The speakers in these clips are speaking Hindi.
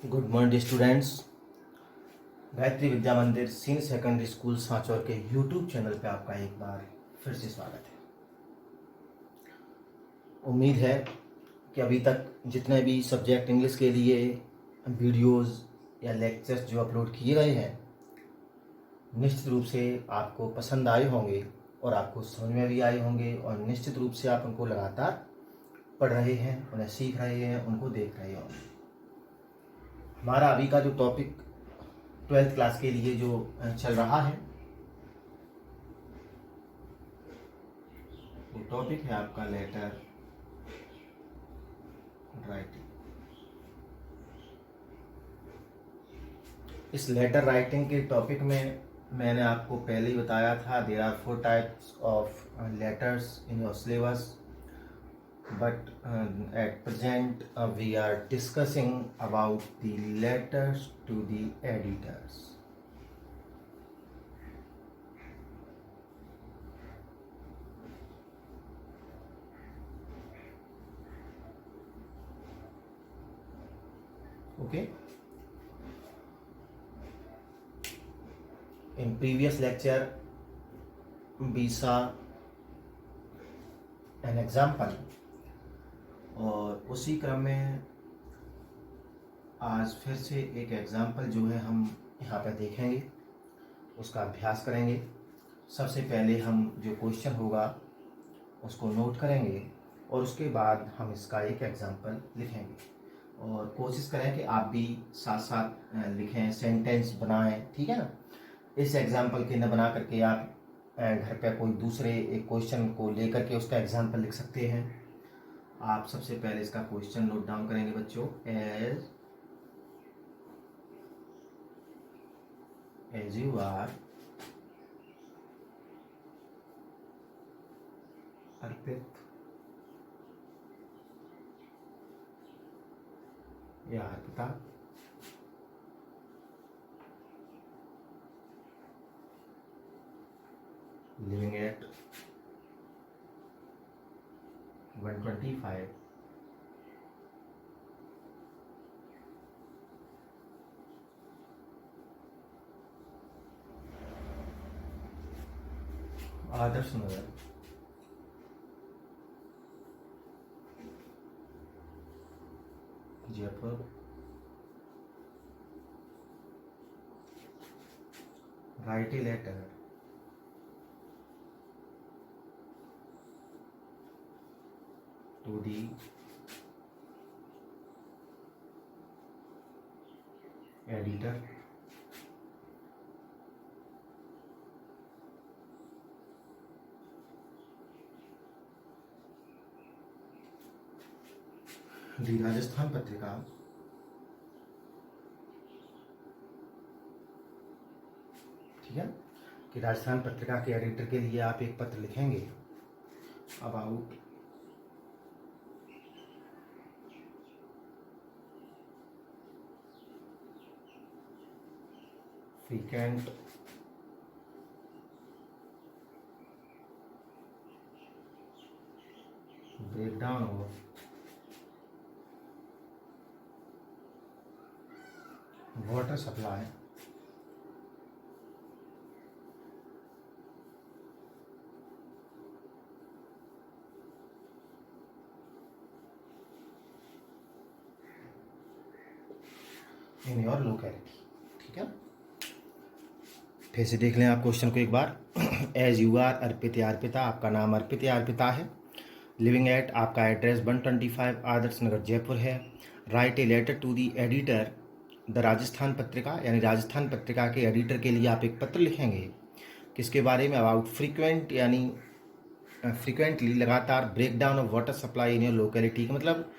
Good morning students. Gayatri Vidya Mandir senior secondary school Sanchore के यूट्यूब चैनल पे आपका एक बार फिर से स्वागत है। उम्मीद है कि अभी तक जितने भी सब्जेक्ट इंग्लिश के लिए वीडियोस या लेक्चर्स जो अपलोड किए गए हैं निश्चित रूप से आपको पसंद आए होंगे और आपको समझ में भी आए होंगे और निश्चित रूप से आप उनको लगातार पढ़ रहे हैं, उन्हें सीख रहे हैं, उनको देख रहे होंगे। हमारा अभी का जो टॉपिक 12th क्लास के लिए जो चल रहा है वो टॉपिक है आपका लेटर राइटिंग। इस लेटर राइटिंग के टॉपिक में मैंने आपको पहले ही बताया था there are 4 types of letters in your syllabus, but at present we are discussing about the letters to the editors. Okay, in previous lecture we saw an example और उसी क्रम में आज फिर से एक एग्जाम्पल जो है हम यहाँ पे देखेंगे, उसका अभ्यास करेंगे। सबसे पहले हम जो क्वेश्चन होगा उसको नोट करेंगे और उसके बाद हम इसका एक एग्जाम्पल लिखेंगे और कोशिश करें कि आप भी साथ साथ लिखें, सेंटेंस बनाएं, ठीक है ना। इस एग्जाम्पल के न बना करके आप घर पे कोई दूसरे एक क्वेश्चन को लेकर के उसका एग्जाम्पल लिख सकते हैं। आप सबसे पहले इसका क्वेश्चन नोट डाउन करेंगे बच्चों। एज यू आर अर्पित या Arpita living at 125 Adarsh Nagar, Jaipur, write a letter to the editor the Rajasthan Patrika ठीक है कि राजस्थान पत्रिका के एडिटर के लिए आप एक पत्र लिखेंगे about frequent breakdown of water supply in your locality। ठीक है, फिर से देख लें आप क्वेश्चन को एक बार। एज यू आर अर्पित या अर्पिता, आपका नाम अर्पित या अर्पिता है। लिविंग एट, आपका एड्रेस 125 आदर्श नगर जयपुर है। Write a letter to the editor the Rajasthan Patrika, यानी राजस्थान पत्रिका के एडिटर के लिए आप एक पत्र लिखेंगे किसके बारे में, अबाउट फ्रीक्वेंट यानी फ्रीक्वेंटली लगातार break down of water supply in your locality का मतलब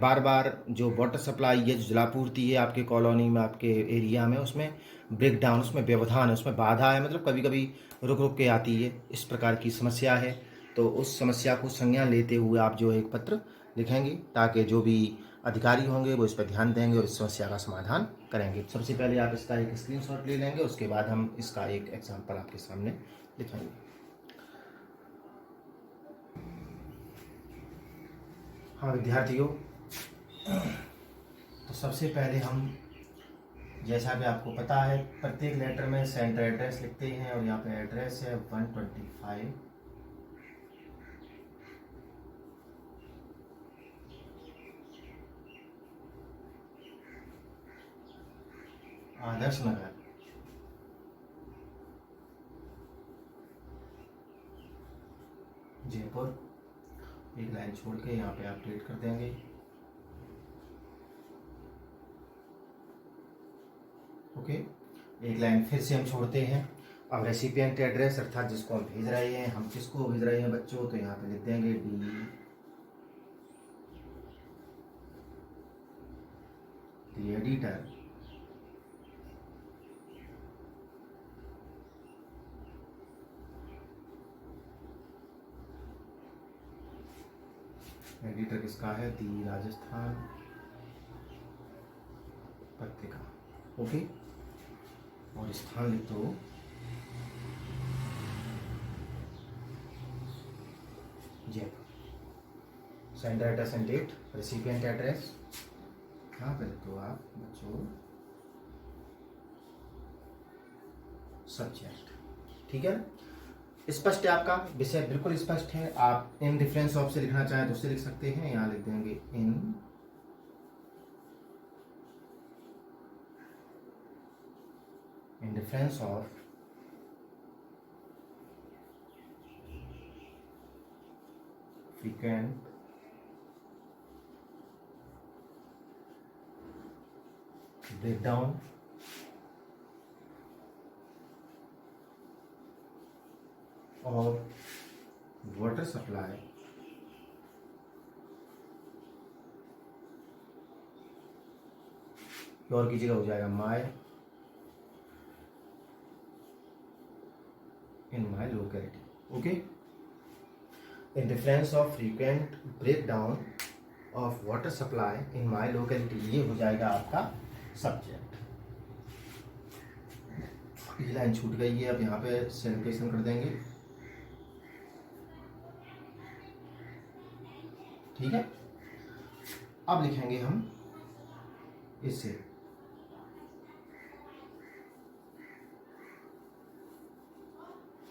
बार बार जो वाटर सप्लाई है, जो जलापूर्ति है आपके कॉलोनी में, आपके एरिया में, उसमें ब्रेक डाउन, उसमें व्यवधान है, उसमें बाधा है, मतलब कभी कभी रुक रुक के आती है, इस प्रकार की समस्या है। तो उस समस्या को संज्ञान लेते हुए आप जो एक पत्र लिखेंगे ताकि जो भी अधिकारी होंगे वो इस पर ध्यान देंगे और इस समस्या का समाधान करेंगे। सबसे पहले आप इसका एक स्क्रीनशॉट ले लेंगे, उसके बाद हम इसका एक एग्जाम्पल आपके सामने लिखेंगे। हाँ विद्यार्थियों, तो सबसे पहले हम, जैसा कि आपको पता है, प्रत्येक लेटर में सेंटर एड्रेस लिखते हैं और यहाँ पे एड्रेस है 125 आदर्श नगर, जयपुर। एक लाइन छोड़ के यहाँ पे आप डेट कर देंगे। ओके, एक लाइन फिर से हम छोड़ते हैं। अब रेसिपिएंट एड्रेस अर्थात जिसको हम भेज रहे हैं, हम किसको भेज रहे हैं बच्चों, तो यहाँ पे लिख देंगे डी एडिटर। एडिटर किसका है, दी राजस्थान पत्रिका। ओके, और स्थान लिख दो Jaipur. Sender address and date, recipient address कहाँ पे लिख दो आप बच्चों, सब्जेक्ट। ठीक है, स्पष्ट है आपका विषय, बिल्कुल स्पष्ट है। आप इन डिफरेंस ऑफ से लिखना चाहें तो उससे लिख सकते हैं, यहाँ लिख देंगे in difference of frequent breakdown और वाटर सप्लाई और कीजिएगा, हो जाएगा in my locality. Okay, in difference of frequent break down of water supply in my locality, ये हो जाएगा आपका सब्जेक्ट। ये लाइन छूट गई है, अब यहाँ पे सेलिब्रेशन कर देंगे। ठीक है, अब लिखेंगे हम इसे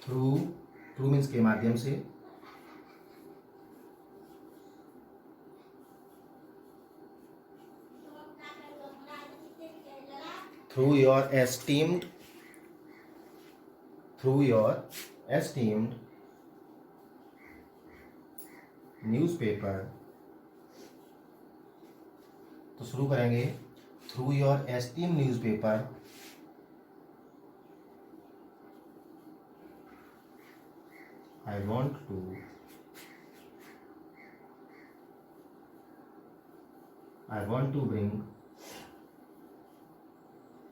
थ्रू मीन्स के माध्यम से, थ्रू योर एस्टीम्ड न्यूज़पेपर। तो शुरू करेंगे, through your esteemed newspaper I want to bring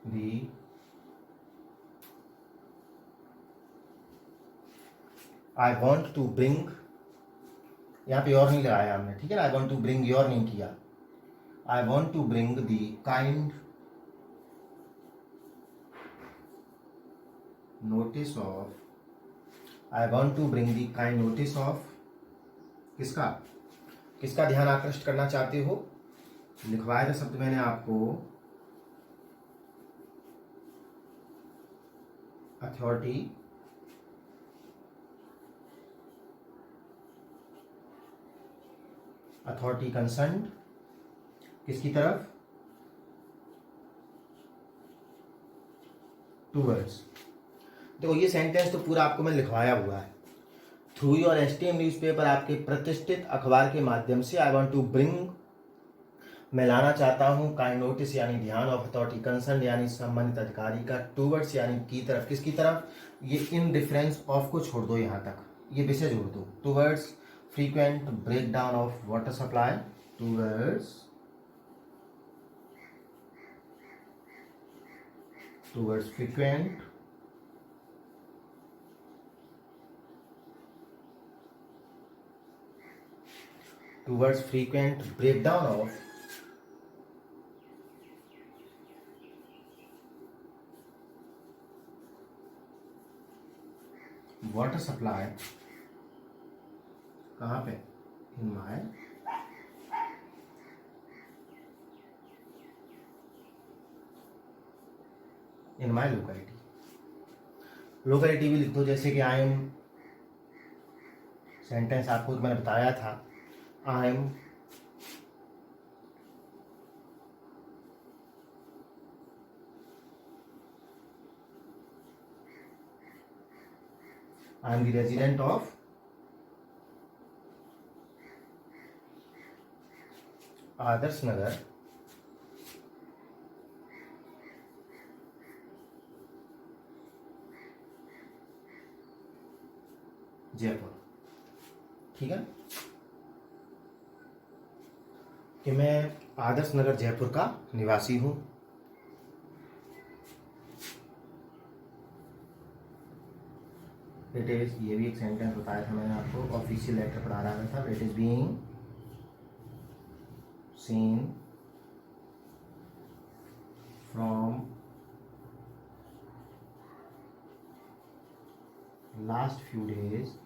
the यहाँ पे और नहीं लगाया हमने, ठीक है ना। I want to bring your नहीं किया, I want to bring the kind notice of, I want to bring the kind notice of, किसका ध्यान आकृष्ट करना चाहते हो, लिखवाया था शब्द मैंने आपको, अथॉरिटी कंसर्न्ड, किसकी तरफ, टूवर्ड्स। देखो ये सेंटेंस तो पूरा आपको मैं लिखवाया हुआ है। थ्रू योर एस्टीम्ड न्यूज़पेपर, आपके प्रतिष्ठित अखबार के माध्यम से, आई वांट टू ब्रिंग, मैं लाना चाहता हूँ, काइंड नोटिस यानी ध्यान, ऑफ अथॉरिटी कंसर्न यानी संबंधित अधिकारी का, टूवर्ड्स यानी की तरफ, किसकी तरफ, ये इन डिफरेंस ऑफ को छोड़ दो, यहाँ तक ये विषय जोड़ दो, towards frequent break down of water supply, towards frequent breakdown of water supply, कहाँ पे, in my in my locality. Locality भी लिख दो, जैसे कि आई एम, सेंटेंस आपको मैंने बताया था, I am the resident of Adarsh Nagar, Jaipur. ठीक है, कि मैं आदर्श नगर जयपुर का निवासी हूं। इट इज, ये भी एक सेंटेंस बताया था मैंने आपको, ऑफिशियल लेटर पढ़ा रहा था। It is being seen from last few days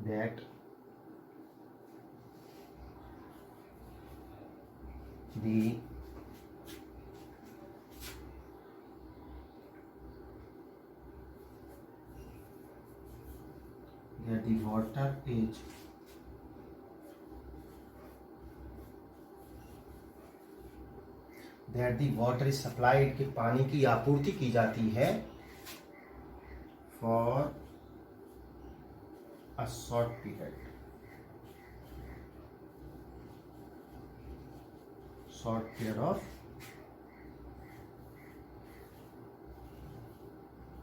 that the water is supplied, कि पानी की आपूर्ति की जाती है for a short period of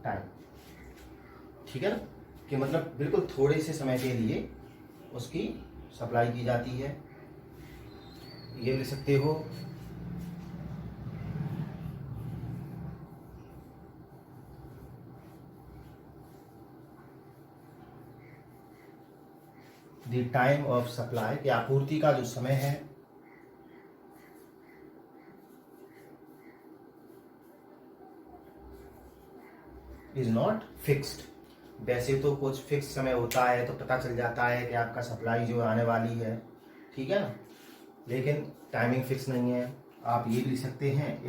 time. ठीक है ना, कि मतलब बिल्कुल थोड़े से समय के लिए उसकी सप्लाई की जाती है। ये लिख सकते हो, द टाइम ऑफ सप्लाई, कि आपूर्ति का जो समय है इज नॉट फिक्स्ड। वैसे तो कुछ फिक्स समय होता है तो पता चल जाता है कि आपका सप्लाई जो आने वाली है, ठीक है ना, लेकिन टाइमिंग फिक्स नहीं है। आप ये भी लिख सकते हैं,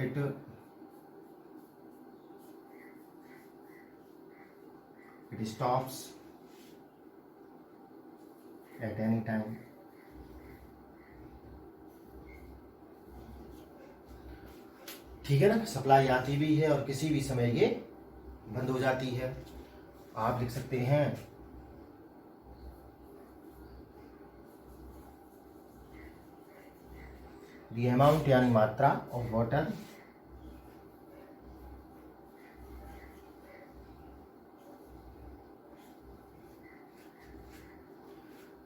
it stops at any time. ठीक है ना, सप्लाई आती भी है और किसी भी समय ये बंद हो जाती है। आप लिख सकते हैं, द अमाउंट यानी मात्रा of water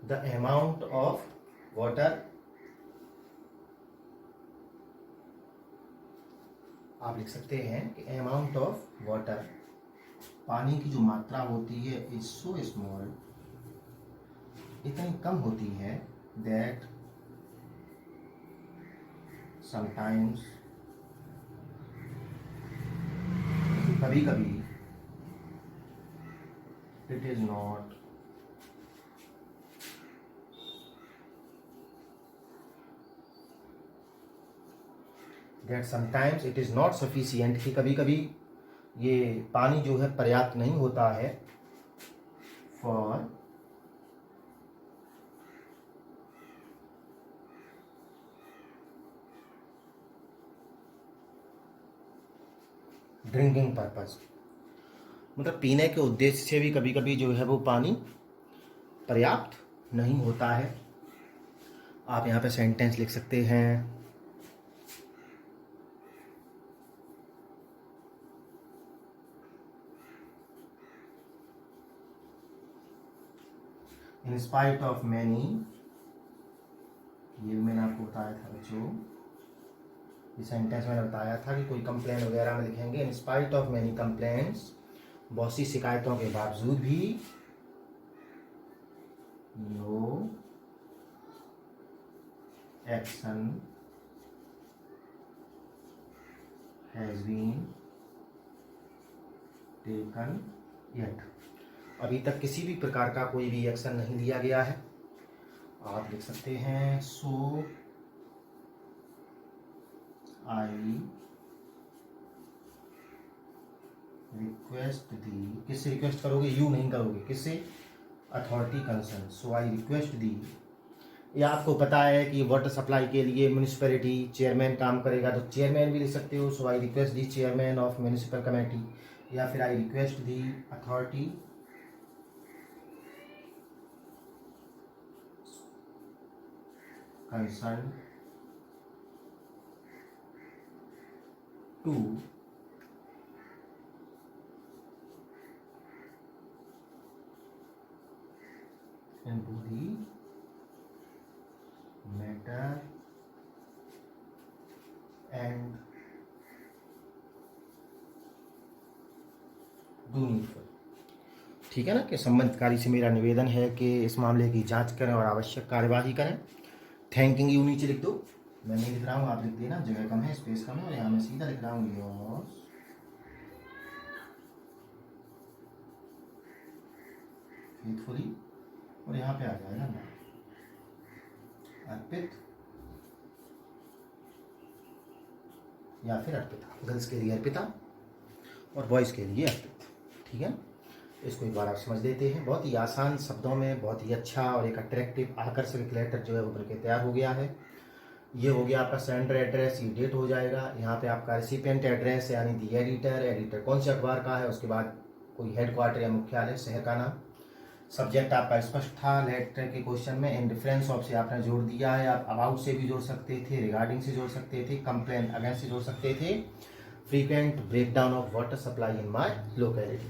the amount of water, आप लिख सकते हैं कि अमाउंट ऑफ वाटर, पानी की जो मात्रा होती है, इज सो स्मॉल, इतनी कम होती है, दैट समटाइम्स, कभी कभी, it is not that sometimes it is not sufficient, कि कभी कभी ये पानी जो है पर्याप्त नहीं होता है फॉर ड्रिंकिंग पर्पस, मतलब पीने के उद्देश्य से भी कभी कभी जो है वो पानी पर्याप्त नहीं होता है। आप यहाँ पे सेंटेंस लिख सकते हैं, इन स्पाइट ऑफ मैनी, ये मैंने आपको बताया था बच्चों, ये सेंटेंस मैंने बताया था कि कोई कंप्लेन वगैरह में लिखेंगे, in spite of many complaints, बहुत सी शिकायतों के बावजूद भी, no action has been taken yet, अभी तक किसी भी प्रकार का कोई भी एक्शन नहीं लिया गया है। आप लिख सकते हैं, सो आई रिक्वेस्ट दी, किससे रिक्वेस्ट करोगे, यू नहीं करोगे, किससे, authority concern. So I request the, या आपको पता है कि वाटर सप्लाई के लिए म्यूनिसिपैलिटी चेयरमैन काम करेगा तो चेयरमैन भी लिख सकते हो। So I request the chairman of municipal committee, या फिर I request the authority concern to into the matter and do needful। ठीक है ना, कि संबंधितकारी से मेरा निवेदन है कि इस मामले की जांच करें और आवश्यक कार्यवाही करें। थैंकिंग यू नीचे लिख दो, मैं नहीं लिख रहा हूँ, आप लिख देना, जगह कम है, स्पेस कम है, और यहाँ मैं सीधा लिख रहा हूँ योर्स फेथफुली, और यहाँ पे आ जाएगा नाम अर्पित या फिर अर्पिता, गर्ल्स के लिए अर्पिता और बॉयज़ के लिए अर्पित। ठीक है, इसको एक बार आप समझ लेते हैं। बहुत ही आसान शब्दों में बहुत ही अच्छा और एक अट्रैक्टिव आकर्षक लेटर जो है वो बनके तैयार हो गया है। ये हो गया आपका सेंडर एड्रेस, ये डेट हो जाएगा, यहाँ पे आपका रेसिपिएंट एड्रेस यानी दी एडिटर कौन से अखबार का है, उसके बाद कोई हेडक्वार्टर या मुख्यालय शहर का नाम। सब्जेक्ट आपका स्पष्ट था लेटर के क्वेश्चन में, इन डिफरेंस ऑफ से आपने जोड़ दिया है, आप अबाउट से भी जोड़ सकते थे, रिगार्डिंग से जोड़ सकते थे, कंप्लेन अगेंस्ट से जोड़ सकते थे, frequent breakdown of water supply in my locality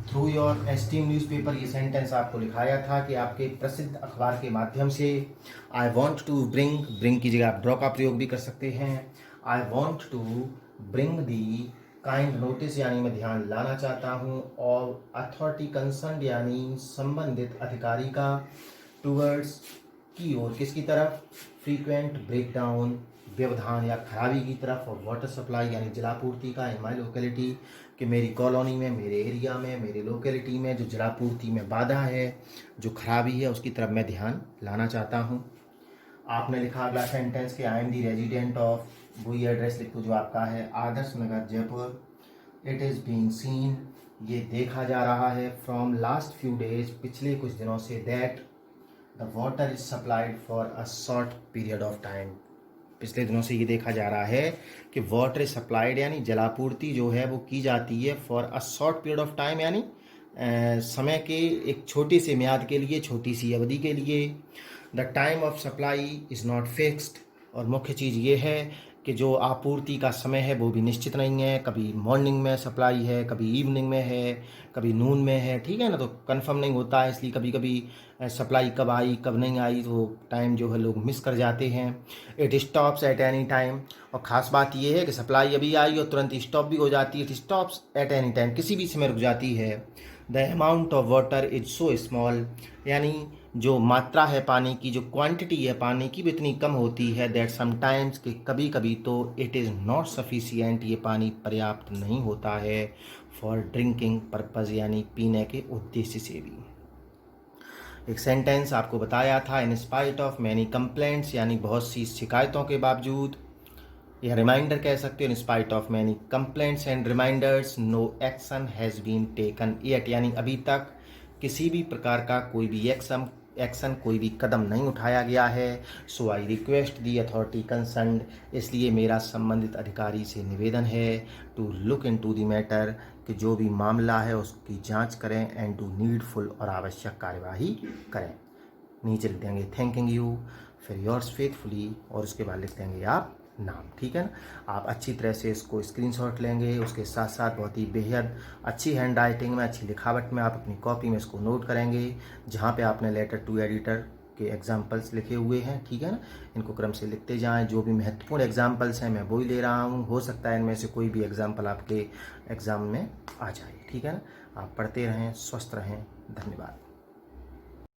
through your esteem newspaper. ये सेंटेंस आपको लिखाया था कि आपके प्रसिद्ध अखबार के माध्यम से। आई वॉन्ट टू ब्रिंग की जगह आप ड्रॉ का प्रयोग भी कर सकते हैं। I want to bring the kind notice यानी मैं ध्यान लाना चाहता हूँ, और अथॉरिटी कंसर्न यानी संबंधित अधिकारी का, टूवर्ड्स की ओर, किसकी तरफ, फ्रीक्वेंट ब्रेकडाउन व्यवधान या खराबी की तरफ, और वाटर सप्लाई यानी जलापूर्ति का इन माई लोकेलिटी, कि मेरी कॉलोनी में, मेरे एरिया में, मेरे लोकेलिटी में जो जलापूर्ति में बाधा है, जो खराबी है, उसकी तरफ मैं ध्यान लाना चाहता हूँ। आपने लिखा अगला सेंटेंस कि I am the resident of, वही एड्रेस लिख दो जो आपका है, Adarsh Nagar Jaipur. It is being seen, ये देखा जा रहा है, फ्रॉम लास्ट फ्यू डेज, पिछले कुछ दिनों से, that the water is supplied for a short period of time, पिछले दिनों से ये देखा जा रहा है कि वाटर इज सप्लाइड यानी जलापूर्ति जो है वो की जाती है, for a short period of time यानी समय के एक छोटी सी म्याद के लिए, छोटी सी अवधि के लिए। The time of supply is not fixed, और मुख्य चीज़ ये है कि जो आपूर्ति का समय है वो भी निश्चित नहीं है, कभी मॉर्निंग में सप्लाई है, कभी इवनिंग में है, कभी नून में है, ठीक है ना, तो कंफर्म नहीं होता है, इसलिए कभी कभी सप्लाई कब आई कब नहीं आई तो टाइम जो है लोग मिस कर जाते हैं। It stops at any time, और ख़ास बात यह है कि सप्लाई अभी आई और तुरंत स्टॉप भी हो जाती है, it stops at any time, किसी भी समय रुक जाती है। The amount of water is so small, यानी जो मात्रा है पानी की, जो क्वांटिटी है पानी की, भी इतनी कम होती है, दैट समटाइम्स, कि कभी कभी तो, इट इज़ नॉट सफिशिएंट, ये पानी पर्याप्त नहीं होता है, फॉर ड्रिंकिंग पर्पज़ यानी पीने के उद्देश्य से भी। एक सेंटेंस आपको बताया था, इन स्पाइट ऑफ मैनी कंप्लेंट्स यानी बहुत सी शिकायतों के बावजूद, या रिमाइंडर कह सकते हो, in spite of many complaints and reminders no action has been taken yet, यानी अभी तक किसी भी प्रकार का कोई भी एक्शन कोई भी कदम नहीं उठाया गया है। So I request the authority concerned, इसलिए मेरा संबंधित अधिकारी से निवेदन है, to look into the matter, कि जो भी मामला है उसकी जांच करें, एंड टू नीडफुल, और आवश्यक कार्यवाही करें। नीचे लिख देंगे थैंकिंग यू, फिर योर्स फेथफुली, और उसके बाद लिख देंगे आप नाम। ठीक है ना, आप अच्छी तरह से इसको स्क्रीनशॉट लेंगे, उसके साथ साथ बहुत ही बेहद अच्छी हैंड राइटिंग में, अच्छी लिखावट में आप अपनी कॉपी में इसको नोट करेंगे, जहाँ पे आपने लेटर टू एडिटर के एग्जाम्पल्स लिखे हुए हैं। ठीक है ना, इनको क्रम से लिखते जाएं, जो भी महत्वपूर्ण एग्जाम्पल्स हैं मैं वही ले रहा हूँ, हो सकता है इनमें से कोई भी एग्जाम्पल आपके एग्ज़ाम में आ जाए। ठीक है ना, आप पढ़ते रहें, स्वस्थ रहें, धन्यवाद।